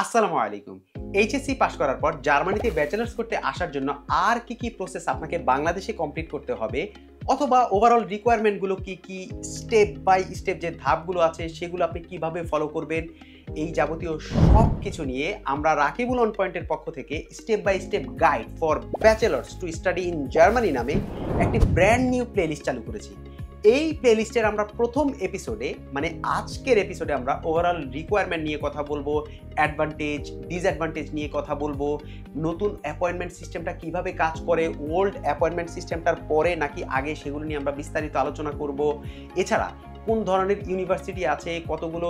আসসালামু আলাইকুম। HSC pass করার পর জার্মানিতে ব্যাচেলার্স করতে আসার জন্য আর কি প্রসেস আপনাকে বাংলাদেশে কমপ্লিট করতে হবে অথবা ওভারঅল রিকোয়ারমেন্টগুলো কি স্টেপ বাই স্টেপ যে ধাপগুলো আছে সেগুলো আপনি কিভাবে ফলো করবেন, এই যাবতীয় সব কিছু নিয়ে আমরা রাকিবুল অন পয়েন্টের পক্ষ থেকে step by step guide for bachelors to study in Germany নামে একটি ব্র্যান্ড নিউ প্লেলিস্ট চালু করেছি। এই প্লেলিস্টের আমরা প্রথম এপিসোডে মানে আজকের এপিসোডে আমরা ওভারঅল রিকোয়ারমেন্ট নিয়ে কথা বলবো, অ্যাডভান্টেজ ডিসঅ্যাডভান্টেজ নিয়ে কথা বলবো, নতুন অ্যাপয়েন্টমেন্ট সিস্টেমটা কিভাবে কাজ করে, ওল্ড অ্যাপয়েন্টমেন্ট সিস্টেমটার পরে নাকি আগে সেগুলো নিয়ে আমরা বিস্তারিত আলোচনা করব। এছাড়া কোন ধরনের ইউনিভার্সিটি আছে, কতগুলো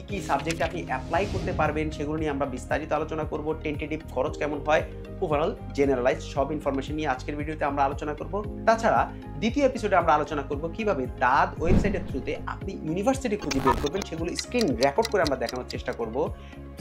কি সাবজেক্টে আপনি অ্যাপ্লাই করতে পারবেন সেগুলো নিয়ে আমরা বিস্তারিত আলোচনা করব, টেন্টেটিভ খরচ কেমন হয়, ওভারঅল জেনারেলাইজ সব ইনফরমেশন নিয়ে আজকের ভিডিওতে আমরা আলোচনা করব। তাছাড়া দ্বিতীয় এপিসোডে আমরা আলোচনা করব কিভাবে দাদ ওয়েবসাইটের থ্রুতে আপনি ইউনিভার্সিটি খুঁজে বের করবেন, সেগুলো স্ক্রিন রেকর্ড করে আমরা দেখানোর চেষ্টা করব।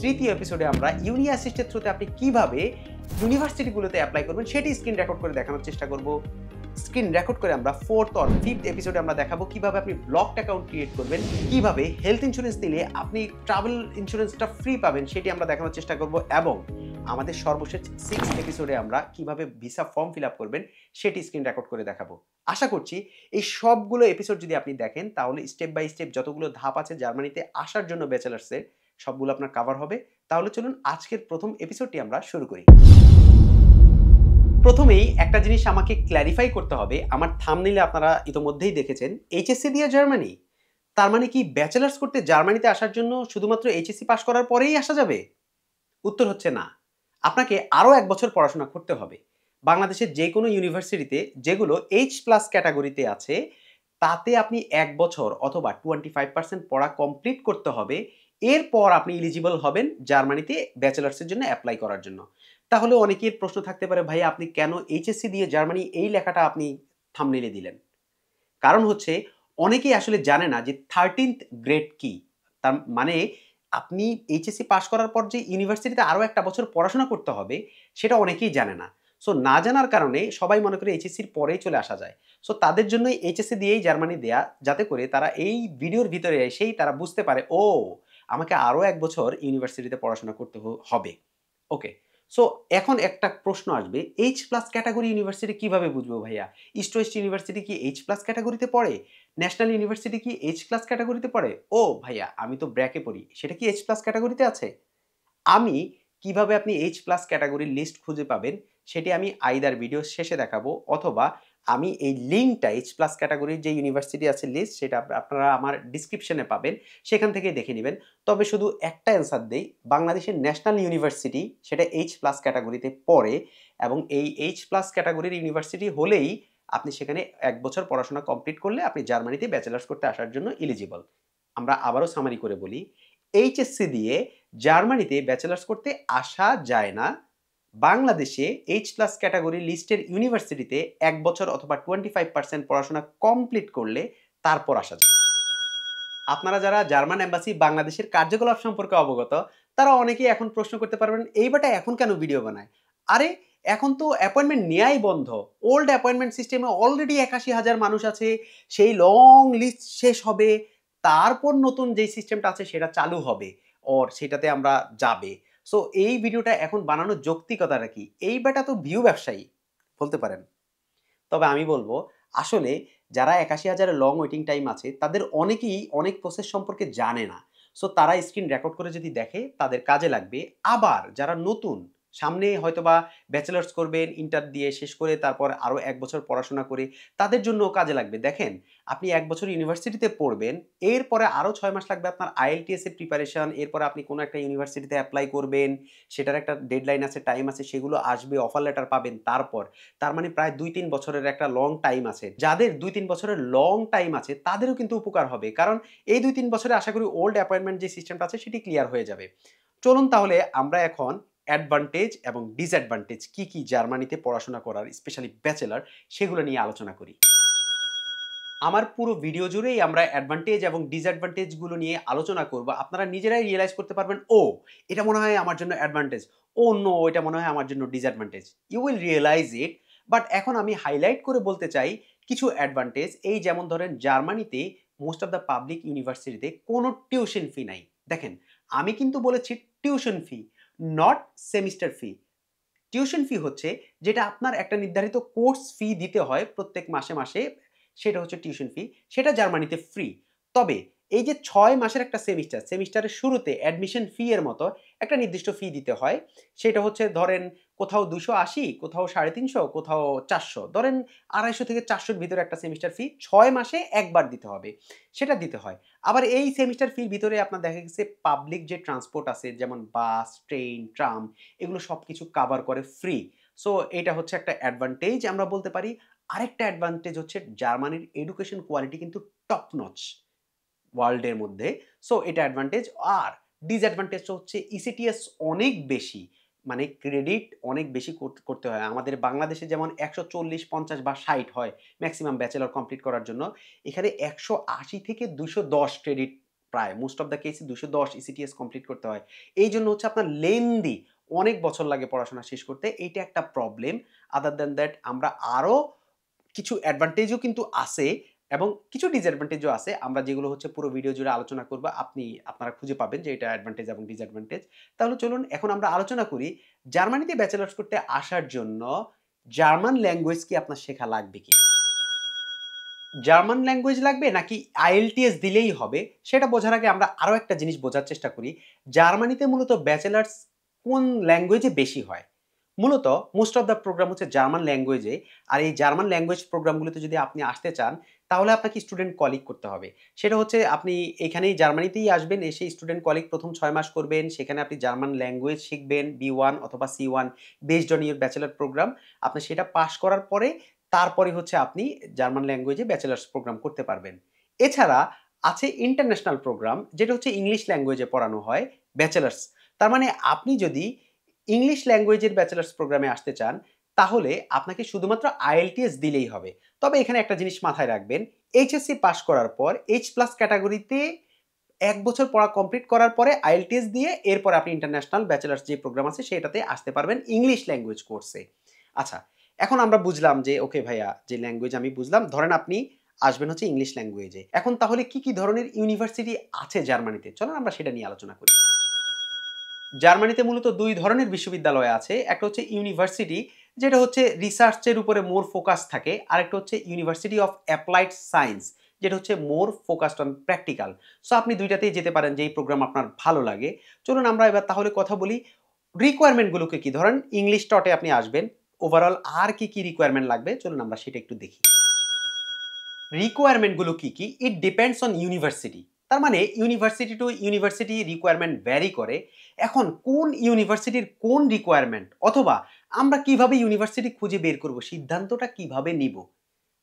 তৃতীয় এপিসোডে আমরা ইউনি অ্যাসিস্টের থ্রুতে আপনি কিভাবে ইউনিভার্সিটিগুলোতে অ্যাপ্লাই করবেন সেটি স্ক্রিন রেকর্ড করে দেখানোর চেষ্টা করব। স্ক্রিন রেকর্ড করে আমরা ফোর্থ অর ফিফথ এপিসোডে আমরা দেখাবো কিভাবে আপনি ব্লকড অ্যাকাউন্ট ক্রিয়েট করবেন, কিভাবে হেলথ ইন্স্যুরেন্স নিলে আপনি ট্রাভেল ইন্স্যুরেন্সটা ফ্রি পাবেন সেটি আমরা দেখানোর চেষ্টা করব। এবং আমাদের সর্বশেষ 6th এপিসোডে আমরা কিভাবে ভিসা ফর্ম ফিল আপ করবেন সেটি স্ক্রিন রেকর্ড করে দেখাবো। আশা করছি এই সবগুলো এপিসোড যদি আপনি দেখেন তাহলে স্টেপ বাই স্টেপ যতগুলো ধাপ আছে জার্মানিতে আসার জন্য ব্যাচেলার্সের সবগুলো আপনার কভার হবে। তাহলে চলুন আজকের প্রথম এপিসোডটি আমরা শুরু করি। প্রথমেই একটা জিনিস আমাকে ক্ল্যারিফাই করতে হবে, আমার থাম্বনেইলে আপনারা ইতোমধ্যেই দেখেছেন এইচএসসি দিয়ে জার্মানি। তার মানে কি ব্যাচেলার্স করতে জার্মানিতে আসার জন্য শুধুমাত্র এইচএসসি পাস করার পরেই আসা যাবে? উত্তর হচ্ছে না, আপনাকে আরও 1 বছর পড়াশোনা করতে হবে। বাংলাদেশের যে কোনো ইউনিভার্সিটিতে যেগুলো H+ ক্যাটাগরিতে আছে তাতে আপনি 1 বছর অথবা 25% পড়া কমপ্লিট করতে হবে। এরপর আপনি এলিজিবল হবেন জার্মানিতে ব্যাচেলার্সের জন্য অ্যাপ্লাই করার জন্য। তাহলে অনেকের প্রশ্ন থাকতে পারে, ভাই আপনি কেন এইচএসসি দিয়ে জার্মানি এই লেখাটা আপনি থাম্বনেইলে দিলেন? কারণ হচ্ছে অনেকেই আসলে জানে না যে 13th গ্রেড কি। তার মানে আপনি এইচএসসি পাস করার পর যে ইউনিভার্সিটিতে আরও 1 বছর পড়াশোনা করতে হবে সেটা অনেকেই জানে না। সো না জানার কারণে সবাই মনে করে এইচএসসির পরেই চলে আসা যায়। সো তাদের জন্যই এইচএসসি দিয়েই জার্মানি দেয়া, যাতে করে তারা এই ভিডিওর ভিতরে এসেই তারা বুঝতে পারে ও আমাকে আরও 1 বছর ইউনিভার্সিটিতে পড়াশোনা করতে হবে। ওকে, সো এখন একটা প্রশ্ন আসবে, H+ ক্যাটাগরি ইউনিভার্সিটি কিভাবে বুঝবো ভাইয়া? ইস্ট ওয়েস্ট ইউনিভার্সিটি কি H+ ক্যাটাগরিতে পড়ে? ন্যাশনাল ইউনিভার্সিটি কি H+ ক্যাটাগরিতে পড়ে? ও ভাইয়া আমি তো ব্র্যাকে পড়ি, সেটা কি H+ ক্যাটাগরিতে আছে? আমি কিভাবে আপনি H+ ক্যাটাগরির লিস্ট খুঁজে পাবেন সেটি আমি আইদার ভিডিও শেষে দেখাবো, অথবা আমি এই লিঙ্কটা H+ ক্যাটাগরির যে ইউনিভার্সিটি আছে লিস্ট সেটা আপনারা আমার ডিসক্রিপশনে পাবেন, সেখান থেকে দেখে নেবেন। তবে শুধু একটা অ্যান্সার দেই, বাংলাদেশের ন্যাশনাল ইউনিভার্সিটি সেটা H+ ক্যাটাগরিতে পড়ে এবং এই H+ ক্যাটাগরির ইউনিভার্সিটি হলেই আপনি সেখানে 1 বছর পড়াশোনা কমপ্লিট করলে আপনি জার্মানিতে ব্যাচেলার্স করতে আসার জন্য এলিজিবল। আমরা আবারও সামারি করে বলি, এইচএসসি দিয়ে জার্মানিতে ব্যাচেলার্স করতে আসা যায় না। বাংলাদেশে H+ ক্যাটাগরি লিস্টের ইউনিভার্সিটিতে 1 বছর অথবা 25% পড়াশোনা কমপ্লিট করলে তারপর আসা যায়। আপনারা যারা জার্মান এম্বাসি বাংলাদেশের কার্যকলাপ সম্পর্কে অবগত তারা অনেকেই এখন প্রশ্ন করতে পারবেন, এই বেটা এখন কেন ভিডিও বানায়? আরে এখন তো অ্যাপয়েন্টমেন্ট নেয়াই বন্ধ। ওল্ড অ্যাপয়েন্টমেন্ট সিস্টেমে অলরেডি 81,000 মানুষ আছে, সেই লং লিস্ট শেষ হবে, তারপর নতুন যেই সিস্টেমটা আছে সেটা চালু হবে ওর সেটাতে আমরা যাবে। সো এই ভিডিওটা এখন বানানোর যৌক্তিকতাটা কি? এই বেটা তো ভিউ ব্যবসায়ী বলতে পারেন। তবে আমি বলবো আসলে যারা 81,000 এর লং ওয়েটিং টাইম আছে তাদের অনেকেই অনেক প্রসেস সম্পর্কে জানে না। সো তারা স্ক্রিন রেকর্ড করে যদি দেখে তাদের কাজে লাগবে। আবার যারা নতুন সামনে হয়তোবা ব্যাচেলার্স করবেন, ইন্টার দিয়ে শেষ করে তারপর আরও 1 বছর পড়াশোনা করে তাদের জন্যও কাজে লাগবে। দেখেন আপনি 1 বছর ইউনিভার্সিটিতে পড়বেন, এরপরে আরও 6 মাস লাগবে আপনার IELTS এর প্রিপারেশন, এরপরে আপনি কোনো একটা ইউনিভার্সিটিতে অ্যাপ্লাই করবেন, সেটার একটা ডেডলাইন আছে, টাইম আছে, সেগুলো আসবে, অফার লেটার পাবেন তারপর। তার মানে প্রায় 2-3 বছরের একটা লং টাইম আছে। যাদের 2-3 বছরের লং টাইম আছে তাদেরও কিন্তু উপকার হবে, কারণ এই 2-3 বছরে আশা করি ওল্ড অ্যাপয়েন্টমেন্ট যে সিস্টেমটা আছে সেটি ক্লিয়ার হয়ে যাবে। চলুন তাহলে আমরা এখন অ্যাডভান্টেজ এবং ডিসঅ্যাডভান্টেজ কি জার্মানিতে পড়াশোনা করার স্পেশালি ব্যাচেলার সেগুলো নিয়ে আলোচনা করি। আমার পুরো ভিডিও জুড়েই আমরা অ্যাডভান্টেজ এবং ডিসঅ্যাডভান্টেজগুলো নিয়ে আলোচনা করব। আপনারা নিজেরাই রিয়েলাইজ করতে পারবেন, ও এটা মনে হয় আমার জন্য অ্যাডভান্টেজ, ও নো এটা মনে হয় আমার জন্য disadvantage. You will realize it. But এখন আমি হাইলাইট করে বলতে চাই কিছু অ্যাডভান্টেজ। এই যেমন ধরেন জার্মানিতে মোস্ট অফ দ্য পাবলিক ইউনিভার্সিটিতে কোনো টিউশন ফি নাই। দেখেন আমি কিন্তু বলেছি tuition fee, not semester fee. Tuition fee হচ্ছে যেটা আপনার একটা নির্ধারিত কোর্স ফি দিতে হয় প্রত্যেক মাসে মাসে, সেটা হচ্ছে টিউশন ফি। সেটা জার্মানিতে ফ্রি। তবে এই যে ৬ মাসের একটা সেমিস্টার, সেমিস্টারের শুরুতে অ্যাডমিশন ফি এর মতো একটা নির্দিষ্ট ফি দিতে হয়। সেটা হচ্ছে ধরেন কোথাও ২৮০, কোথাও ৩৫০, কোথাও ৪০০। ধরেন ২৫০ থেকে ৪০০ র ভিতরে একটা সেমিস্টার ফি ৬ মাসে একবার দিতে হবে। সেটা দিতে হয়। আবার এই সেমিস্টার ফির ভিতরে আপনার দেখা গেছে পাবলিক যে ট্রান্সপোর্ট আছে যেমন বাস, ট্রেন, ট্রাম এগুলো সবকিছু কভার করে ফ্রি। সো এটা হচ্ছে একটা অ্যাডভান্টেজ আমরা বলতে পারি। আরেকটা অ্যাডভান্টেজ হচ্ছে জার্মানির এডুকেশন কোয়ালিটি কিন্তু টপ নচ ওয়ার্ল্ডের মধ্যে। সো এটা অ্যাডভান্টেজ। আর ডিসঅ্যাডভান্টেজটা হচ্ছে ইসিটিএস অনেক বেশি। মানে ক্রেডিট অনেক বেশি করতে হয়। আমাদের বাংলাদেশে যেমন ১৪০, ৫০ বা ৬০ হয় ম্যাক্সিমাম ব্যাচেলর কমপ্লিট করার জন্য। এখানে ১৮০ থেকে ২১০ ক্রেডিট, প্রায় মোস্ট অফ দ্য কেসে ২১০ ইসিটিএস কমপ্লিট করতে হয়। এইজন্য হচ্ছে আপনার লেন্দি অনেক বছর লাগে পড়াশোনা শেষ করতে। এইটা একটা প্রবলেম। আদার দ্যান দ্যাট আমরা আরো কিছু অ্যাডভান্টেজও কিন্তু আছে এবং কিছু ডিসঅ্যাডভান্টেজও আছে। আমরা যেগুলো হচ্ছে পুরো ভিডিও জুড়ে আলোচনা করব। আপনারা খুঁজে পাবেন যে এটা অ্যাডভান্টেজ এবং ডিসঅ্যাডভান্টেজ। তাহলে চলুন এখন আমরা আলোচনা করি জার্মানিতে ব্যাচেলর্স করতে আসার জন্য জার্মান ল্যাঙ্গুয়েজ কি আপনার শেখা লাগবে কিনা? জার্মান ল্যাঙ্গুয়েজ লাগবে নাকি আইএলটিএস দিলেই হবে? সেটা বোঝার আগে আমরা আরো একটা জিনিস বোঝার চেষ্টা করি। জার্মানিতে মূলত ব্যাচেলার্স কোন ল্যাঙ্গুয়েজে বেশি হয়? মূলত মোস্ট অফ দ্য প্রোগ্রাম হচ্ছে জার্মান ল্যাঙ্গুয়েজে। আর এই জার্মান ল্যাঙ্গুয়েজ প্রোগ্রামগুলোতে যদি আপনি আসতে চান, তাহলে আপনাকে স্টুডেন্ট কলিগ করতে হবে। সেটা হচ্ছে আপনি এখানেই জার্মানিতেই আসবেন, এসে স্টুডেন্ট কলিগ ১ম ৬ মাস করবেন। সেখানে আপনি জার্মান ল্যাঙ্গুয়েজ শিখবেন B1 অথবা C1 based on your bachelor program. আপনি সেটা পাস করার পরে তারপরে হচ্ছে আপনি জার্মান ল্যাঙ্গুয়েজে ব্যাচেলার্স প্রোগ্রাম করতে পারবেন। এছাড়া আছে ইন্টারন্যাশনাল প্রোগ্রাম, যেটা হচ্ছে ইংলিশ ল্যাঙ্গুয়েজে পড়ানো হয় ব্যাচেলার্স। তার মানে আপনি যদি ইংলিশ ল্যাঙ্গুয়েজের ব্যাচেলার্স প্রোগ্রামে আসতে চান, তাহলে আপনাকে শুধুমাত্র আইএলটিএস দিলেই হবে। তবে এখানে একটা জিনিস মাথায় রাখবেন, এইচএসসি পাস করার পর এইচ প্লাস ক্যাটাগরিতে ১ বছর পড়া কমপ্লিট করার পরে আইএলটিএস দিয়ে এরপর আপনি ইন্টারন্যাশনাল ব্যাচেলার্স যে প্রোগ্রাম আছে সেটাতে আসতে পারবেন ইংলিশ ল্যাঙ্গুয়েজ কোর্সে। আচ্ছা, এখন আমরা বুঝলাম যে ওকে ভাইয়া, যে ল্যাঙ্গুয়েজ আমি বুঝলাম, ধরেন আপনি আসবেন হচ্ছে ইংলিশ ল্যাঙ্গুয়েজে। এখন তাহলে কি, কি ধরনের ইউনিভার্সিটি আছে জার্মানিতে? চলুন আমরা সেটা নিয়ে আলোচনা করি। জার্মানিতে মূলত ২ ধরনের বিশ্ববিদ্যালয় আছে। একটা হচ্ছে ইউনিভার্সিটি, যেটা হচ্ছে রিসার্চের উপরে মোর ফোকাস থাকে। আরেকটা হচ্ছে ইউনিভার্সিটি অফ অ্যাপ্লাইড সায়েন্স, যেটা হচ্ছে মোর ফোকাসড অন প্র্যাকটিক্যাল। সো আপনি ২ টাতেই যেতে পারেন যেই প্রোগ্রাম আপনার ভালো লাগে। চলুন আমরা এবার তাহলে কথা বলি রিকোয়ারমেন্ট গুলোকে কি। ধরেন ইংলিশ টটে আপনি আসবেন। ওভারঅল আর কি, কি রিকোয়ারমেন্ট লাগবে চলুন আমরা সেটা একটু দেখি। রিকোয়ারমেন্ট গুলো কি, কি? It depends on university. তার মানে university to university requirement vary করে। এখন কোন ইউনিভার্সিটির কোন রিকোয়ারমেন্ট, অথবা আমরা কিভাবে ইউনিভার্সিটি খুঁজে বের করব, সিদ্ধান্তটা কিভাবে নিব?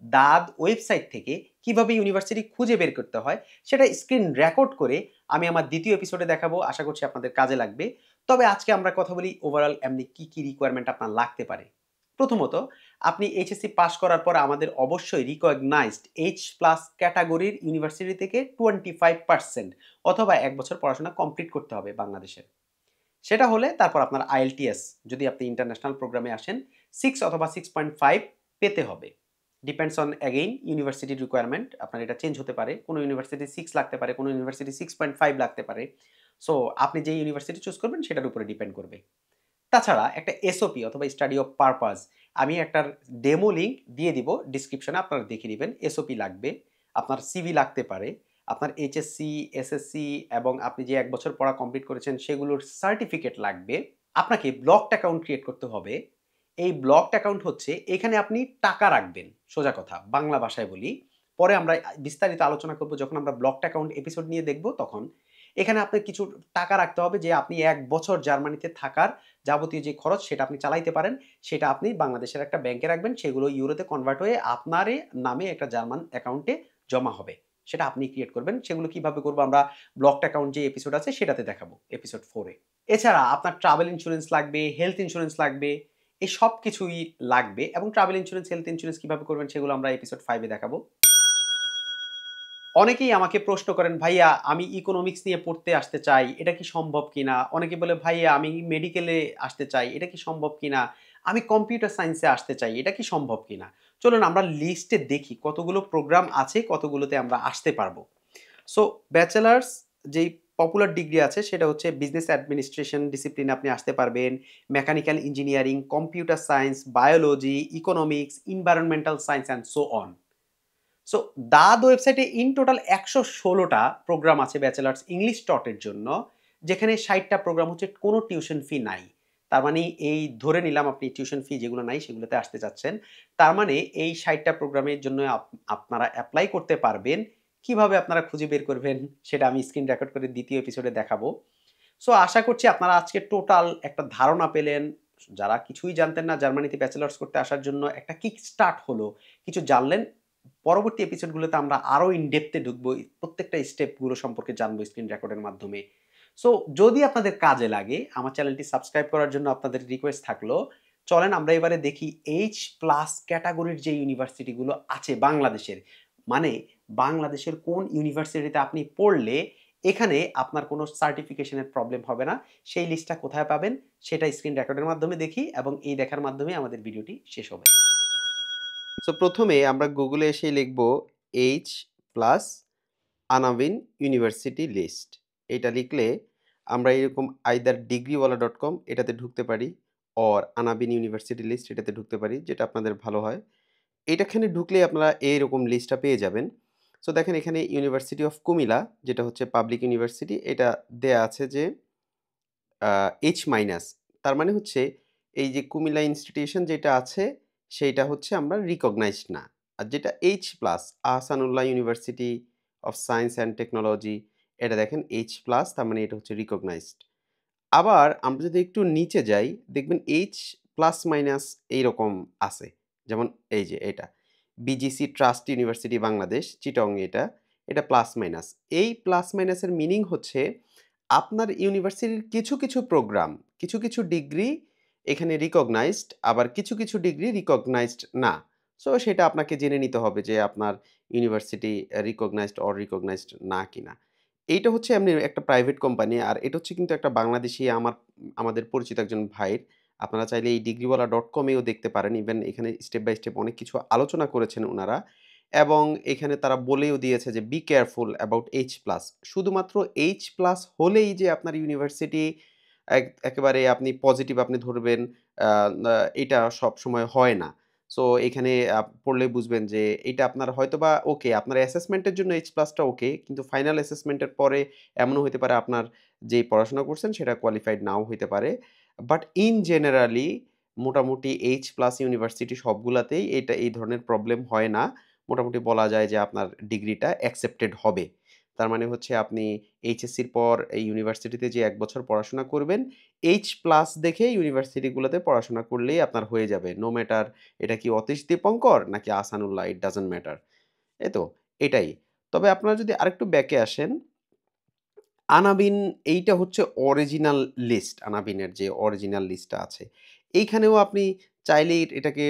দাদ ওয়েবসাইট থেকে কিভাবে ইউনিভার্সিটি খুঁজে বের করতে হয় সেটা স্ক্রিন রেকর্ড করে আমি আমার দ্বিতীয় এপিসোডে দেখাবো। আশা করছি আপনাদের কাজে লাগবে। তবে আজকে আমরা কথা বলি ওভারঅল এমনি কি, কি রিকোয়ারমেন্ট আপনার লাগতে পারে। প্রথমত, আপনি এইচএসসি পাস করার পর আমাদের অবশ্যই রিকগনাইজড এইচ প্লাস ক্যাটাগরির ইউনিভার্সিটি থেকে 25% অথবা ১ বছর পড়াশোনা কমপ্লিট করতে হবে বাংলাদেশের। সেটা হলে তারপর আপনার আইএলটিএস, যদি আপনি ইন্টারন্যাশনাল প্রোগ্রামে আসেন, 6 অথবা 6.5 পেতে হবে। ডিপেন্ডস অন অ্যাগেইন ইউনিভার্সিটির রিকোয়ারমেন্ট, আপনার এটা চেঞ্জ হতে পারে। কোনো ইউনিভার্সিটি 6 লাগতে পারে, কোনো ইউনিভার্সিটি 6.5 লাগতে পারে। সো আপনি যে ইউনিভার্সিটি চুজ করবেন সেটার উপরে ডিপেন্ড করবে। তাছাড়া একটা এসওপি অথবা স্টাডি অফ পারপাস, আমি একটা ডেমো লিঙ্ক দিয়ে দিব ডিসক্রিপশনে, আপনারা দেখে নেবেন। এসওপি লাগবে, আপনার সিভি লাগতে পারে, আপনার এইচএসসি, এসএসসি এবং আপনি যে ১ বছর পড়া কমপ্লিট করেছেন সেগুলোর সার্টিফিকেট লাগবে। আপনাকে ব্লকড অ্যাকাউন্ট ক্রিয়েট করতে হবে। এই ব্লকড অ্যাকাউন্ট হচ্ছে এখানে আপনি টাকা রাখবেন, সোজা কথা বাংলা ভাষায় বলি। পরে আমরা বিস্তারিত আলোচনা করব যখন আমরা ব্লকড অ্যাকাউন্ট এপিসোড নিয়ে দেখব তখন। এখানে আপনার কিছু টাকা রাখতে হবে যে আপনি ১ বছর জার্মানিতে থাকার যাবতীয় যে খরচ সেটা আপনি চালাইতে পারেন। সেটা আপনি বাংলাদেশের একটা ব্যাংকে রাখবেন। সেগুলো ইউরোতে কনভার্ট হয়ে আপনারই নামে একটা জার্মান অ্যাকাউন্টে জমা হবে। সেটা আপনি ক্রিয়েট করবেন। সেগুলো কিভাবে করব আমরা ব্লকড অ্যাকাউন্ট যে এপিসোড আছে সেটাতে দেখাবো, এপিসোড 4 এ। এছাড়া আপনার ট্রাভেল ইন্স্যুরেন্স লাগবে, হেলথ ইন্স্যুরেন্স লাগবে। এই সব কিছুই লাগবে এবং ট্রাভেল ইন্স্যুরেন্স, হেলথ ইন্স্যুরেন্স কিভাবে করবেন সেগুলো আমরা এপিসোড 5 এ দেখাবো। অনেকেই আমাকে প্রশ্ন করেন, ভাইয়া আমি ইকোনমিক্স নিয়ে পড়তে আসতে চাই, এটা কি সম্ভব কিনা? অনেকে বলে, ভাইয়া আমি মেডিকেলে আসতে চাই, এটা কি সম্ভব কিনা? আমি কম্পিউটার সায়েন্সে আসতে চাই, এটা কি সম্ভব কিনা? চলুন আমরা লিস্টে দেখি কতগুলো প্রোগ্রাম আছে, কতগুলোতে আমরা আসতে পারবো। সো ব্যাচেলার্স যেই পপুলার ডিগ্রি আছে সেটা হচ্ছে বিজনেস অ্যাডমিনিস্ট্রেশন ডিসিপ্লিনে আপনি আসতে পারবেন, mechanical engineering, computer science, biology, economics, environmental science and so on. So that ওয়েবসাইটে ইন টোটাল ১১৬টা প্রোগ্রাম আছে ব্যাচেলার্স ইংলিশ টটের জন্য, যেখানে ৬০টা প্রোগ্রাম হচ্ছে কোনো টিউশন ফি নাই। তার মানে এই ধরে নিলাম আপনি টিউশন ফি যেগুলো নাই সেগুলোতে আসতে চাচ্ছেন। তার মানে এই ৬০টা প্রোগ্রামের জন্য আপনারা এপ্লাই করতে পারবেন। কিভাবে আপনারা খুঁজে বের করবেন সেটা আমি স্ক্রিন রেকর্ড করে দ্বিতীয় এপিসোডে দেখাবো। সো আশা করছি আপনারা আজকে টোটাল একটা ধারণা পেলেন। যারা কিছুই জানতেন না জার্মানিতে ব্যাচেলার্স করতে আসার জন্য একটা কিক স্টার্ট হলো। কিছু জানলেন। পরবর্তী এপিসোডগুলোতে আমরা আরো ইন ডেপথে ঢুকবো। প্রত্যেকটা স্টেপগুলো সম্পর্কে জানবো স্ক্রিন রেকর্ডের মাধ্যমে। সো যদি আপনাদের কাজে লাগে আমার চ্যানেলটি সাবস্ক্রাইব করার জন্য আপনাদের রিকোয়েস্ট থাকলো। চলেন আমরা এবারে দেখি H+ ক্যাটাগরির যে ইউনিভার্সিটিগুলো আছে বাংলাদেশের। মানে বাংলাদেশের কোন ইউনিভার্সিটিতে আপনি পড়লে এখানে আপনার কোনো সার্টিফিকেশনের প্রবলেম হবে না। সেই লিস্টটা কোথায় পাবেন সেটা স্ক্রিন রেকর্ডের মাধ্যমে দেখি এবং এই দেখার মাধ্যমে আমাদের ভিডিওটি শেষ হবে। সো প্রথমে আমরা গুগলে এসে লিখব H+ আনাবিন ইউনিভার্সিটি লিস্ট। এটা লিখলে আমরা এরকম আইদার ডিগ্রিওয়ালা.com এটাতে ঢুকতে পারি অর আনাবিন ইউনিভার্সিটি লিস্ট এটাতে ঢুকতে পারি, যেটা আপনাদের ভালো হয়। এইটাখানে ঢুকলে আপনারা এইরকম লিস্টটা পেয়ে যাবেন। সো দেখেন এখানে ইউনিভার্সিটি অফ কুমিল্লা যেটা হচ্ছে পাবলিক ইউনিভার্সিটি, এটা দেয়া আছে যে H-, তার মানে হচ্ছে এই যে কুমিল্লা ইনস্টিটিউশন যেটা আছে সেইটা হচ্ছে আমরা রিকগনাইজড না। আর যেটা H+, Ahsanullah university of science and technology, এটা দেখেন H+, তার মানে এটা হচ্ছে রিকগনাইজড। আবার আমরা যদি একটু নিচে যাই দেখবেন H+- এইরকম আছে। যেমন এই যে এটা বিজিসি ট্রাস্ট ইউনিভার্সিটি বাংলাদেশ চিটং, এটা প্লাস মাইনাস। এই প্লাস মাইনাসের মিনিং হচ্ছে আপনার ইউনিভার্সিটির কিছু প্রোগ্রাম, কিছু ডিগ্রি এখানে রিকগনাইজড, আবার কিছু ডিগ্রি রিকগনাইজড না। সো সেটা আপনাকে জেনে নিতে হবে যে আপনার ইউনিভার্সিটি রিকগনাইজড অর রিকগনাইজড না কিনা। এইটা হচ্ছে এমনি একটা প্রাইভেট কোম্পানি, আর এটা হচ্ছে কিন্তু একটা বাংলাদেশী আমাদের পরিচিত একজন ভাইয়ের। আপনারা চাইলে এই ডিগ্রিওয়ালা.com এও দেখতে পারেন। ইভেন এখানে স্টেপ বাই স্টেপ অনেক কিছু আলোচনা করেছেন উনারা, এবং এখানে তারা বলেও দিয়েছে যে বি কেয়ারফুল অ্যাবাউট H+। শুধুমাত্র H+ হলেই যে আপনার ইউনিভার্সিটি একেবারে আপনি পজিটিভ আপনি ধরবেন, আ না এটা সবসময় হয় না। সো এখানে পড়লেই বুঝবেন যে এটা আপনার হয়তোবা ওকে, আপনার অ্যাসেসমেন্টের জন্য H+ টা ওকে, কিন্তু ফাইনাল অ্যাসেসমেন্টের পরে এমনও হইতে পারে আপনার যেই পড়াশোনা করছেন সেটা কোয়ালিফাইড নাও হইতে পারে। বাট ইন জেনারেলি মোটামুটি H+ ইউনিভার্সিটি সবগুলাতেই এই ধরনের প্রবলেম হয় না। মোটামুটি বলা যায় যে আপনার ডিগ্রিটা অ্যাকসেপ্টেড হবে। তার মানে হচ্ছে আপনি এইচএসসির পর এই ইউনিভার্সিটিতে যে ১ বছর পড়াশোনা করবেন, H+ দেখে ইউনিভার্সিটিগুলোতে পড়াশোনা করলেই আপনার হয়ে যাবে। নো ম্যাটার এটা কি অতীশ দীপঙ্কর নাকি আহসানুল্লাহ, ইট ডাজন্ট ম্যাটার। এই তো, এটাই। তবে আপনারা যদি আরেকটু ব্যাকে আসেন, আনাবিন এইটা হচ্ছে অরিজিনাল লিস্ট। আনাবিনের যে অরিজিনাল লিস্টটা আছে। এইখানেও আপনি চাইলেই এটাকে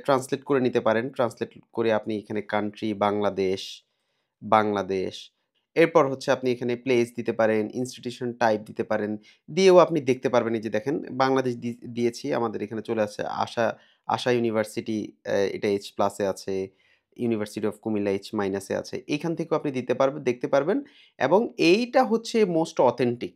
ট্রান্সলেট করে নিতে পারেন। ট্রান্সলেট করে আপনি এখানে কান্ট্রি বাংলাদেশ। এরপর হচ্ছে আপনি এখানে প্লেস দিতে পারেন, ইনস্টিটিউশন টাইপ দিতে পারেন। দিয়েও আপনি দেখতে পারবেন এই যে দেখেন বাংলাদেশ দিয়েছি। আমাদের এখানে চলে আসছে আশা ইউনিভার্সিটি, এটা H+ এ আছে। ইউনিভার্সিটি অফ কুমিল্লা H- এ আছে। এখান থেকেও আপনি দেখতে পারবেন এবং এইটা হচ্ছে মোস্ট অথেন্টিক।